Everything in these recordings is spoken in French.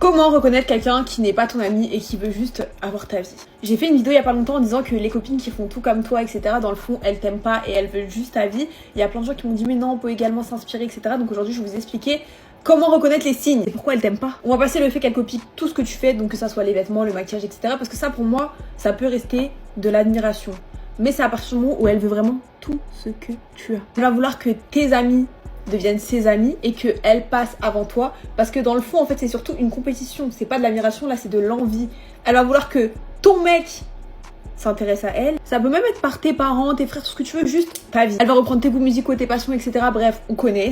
Comment reconnaître quelqu'un qui n'est pas ton ami et qui veut juste avoir ta vie? J'ai fait une vidéo il y a pas longtemps en disant que les copines qui font tout comme toi, etc., dans le fond, elles t'aiment pas et elles veulent juste ta vie. Il y a plein de gens qui m'ont dit mais non, on peut également s'inspirer, etc. Donc aujourd'hui, je vais vous expliquer comment reconnaître les signes et pourquoi elles t'aiment pas. On va passer le fait qu'elles copient tout ce que tu fais, donc que ça soit les vêtements, le maquillage, etc. Parce que ça, pour moi, ça peut rester de l'admiration. Mais c'est à partir du moment où elle veut vraiment tout ce que tu as. Elle va vouloir que tes amis deviennent ses amis et qu'elle passe avant toi, parce que dans le fond en fait c'est surtout une compétition, c'est pas de l'admiration, là c'est de l'envie. Elle va vouloir que ton mec s'intéresse à elle, ça peut même être par tes parents, tes frères, tout ce que tu veux, juste ta vie. Elle va reprendre tes goûts musicaux, tes passions, etc. Bref, on connaît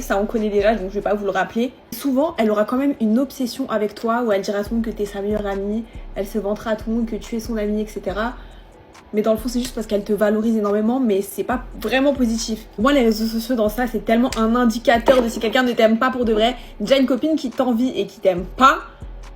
déjà, donc je vais pas vous le rappeler. Souvent elle aura quand même une obsession avec toi, où elle dira à tout le monde que t'es sa meilleure amie, elle se vantera à tout le monde que tu es son amie, etc. Mais dans le fond, c'est juste parce qu'elle te valorise énormément, mais c'est pas vraiment positif. Pour moi, les réseaux sociaux dans ça, c'est tellement un indicateur de si quelqu'un ne t'aime pas pour de vrai. Déjà, une copine qui t'envie et qui t'aime pas,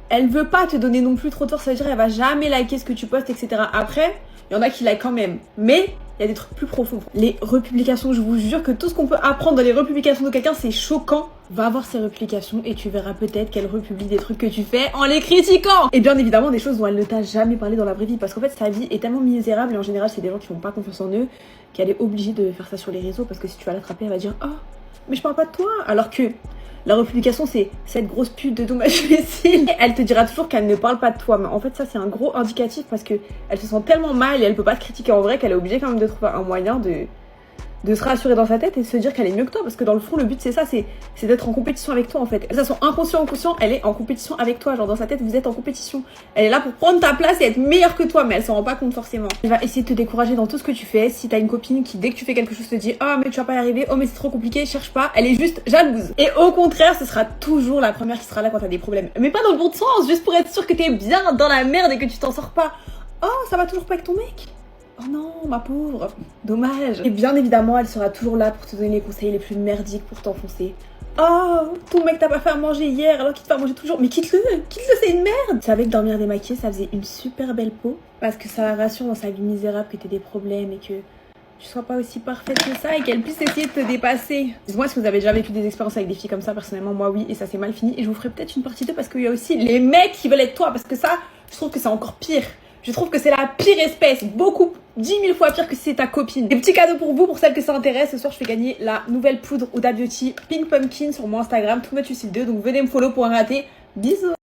elle veut pas te donner non plus trop de force, ça veut dire elle va jamais liker ce que tu postes, etc. Après, il y en a qui like quand même, mais il y a des trucs plus profonds. Les republications, je vous jure que tout ce qu'on peut apprendre dans les republications de quelqu'un, c'est choquant. Va voir ses republications et tu verras peut-être qu'elle republie des trucs que tu fais en les critiquant. Et bien évidemment des choses dont elle ne t'a jamais parlé dans la vraie vie, parce qu'en fait sa vie est tellement misérable et en général c'est des gens qui n'ont pas confiance en eux qu'elle est obligée de faire ça sur les réseaux, parce que si tu vas l'attraper elle va dire oh mais je parle pas de toi, alors que la republication c'est cette grosse pute de dommage facile. Elle te dira toujours qu'elle ne parle pas de toi, mais en fait ça c'est un gros indicatif, parce que elle se sent tellement mal et elle peut pas te critiquer en vrai qu'elle est obligée quand même de trouver un moyen de se rassurer dans sa tête et de se dire qu'elle est mieux que toi, parce que dans le fond le but c'est ça, c'est d'être en compétition avec toi en fait. Que ça soit inconscient ou conscient, elle est en compétition avec toi, genre dans sa tête vous êtes en compétition. Elle est là pour prendre ta place et être meilleure que toi, mais elle s'en rend pas compte forcément. Elle va essayer de te décourager dans tout ce que tu fais. Si t'as une copine qui dès que tu fais quelque chose te dit oh mais tu vas pas y arriver, oh mais c'est trop compliqué, cherche pas, elle est juste jalouse. Et au contraire ce sera toujours la première qui sera là quand t'as des problèmes, mais pas dans le bon sens, juste pour être sûr que t'es bien dans la merde et que tu t'en sors pas. Oh ça va toujours pas avec ton mec? Oh non, ma pauvre, dommage. Et bien évidemment, elle sera toujours là pour te donner les conseils les plus merdiques pour t'enfoncer. Oh, ton mec t'a pas fait à manger hier alors qu'il te fait à manger toujours. Mais quitte-le, c'est une merde. Tu savais que dormir démaquillée, ça faisait une super belle peau, parce que ça la rassure dans sa vie misérable que t'aies des problèmes et que tu sois pas aussi parfaite que ça et qu'elle puisse essayer de te dépasser. Dites-moi, est-ce que vous avez déjà vécu des expériences avec des filles comme ça? Personnellement, moi oui, et ça s'est mal fini. Et je vous ferai peut-être une partie 2 parce qu'il y a aussi les mecs qui veulent être toi, parce que ça, je trouve que c'est encore pire. Je trouve que c'est la pire espèce, beaucoup, 10 000 fois pire que si c'est ta copine. Des petits cadeaux pour vous, pour celles que ça intéresse. Ce soir, je fais gagner la nouvelle poudre Huda Beauty Pink Pumpkin sur mon Instagram, Too Much Lucille 2. Donc venez me follow pour un raté. Bisous.